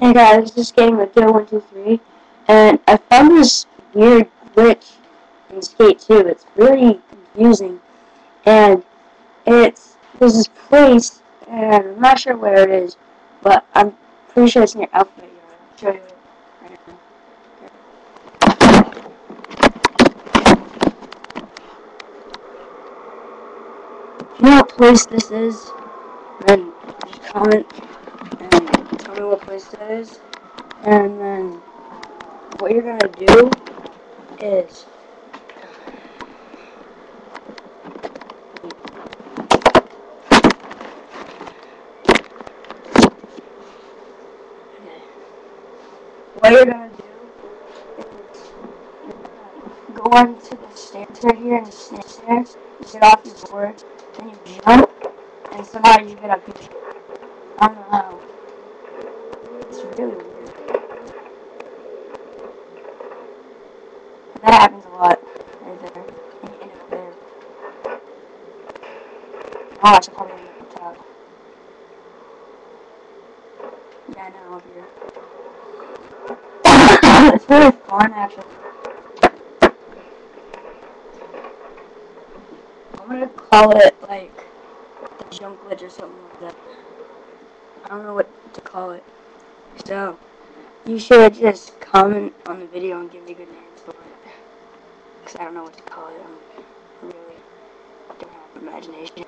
Hey guys, this is Game with Joe123, and I found this weird glitch in Skate 2. It's really confusing, and there's this place, and I'm not sure where it is, but I'm pretty sure it's near Alphabet Yard. I'll show you it right now. If you know what place this is, then just comment and tell me what place that is, and then what you're gonna do is what you're gonna do is go onto the stairs right here and the stairs, you get off your board, then you jump, and somehow you get up here. I don't know how. It's really weird. And that happens a lot right there. And you end up there. Oh, I should probably end up the top. Yeah, I know, up here. It's really fun, actually. I'm gonna call it, like, the jump glitch or something like that. I don't know what to call it. So, you should just comment on the video and give me good names for it. Because I don't know what to call it. I really don't have imagination.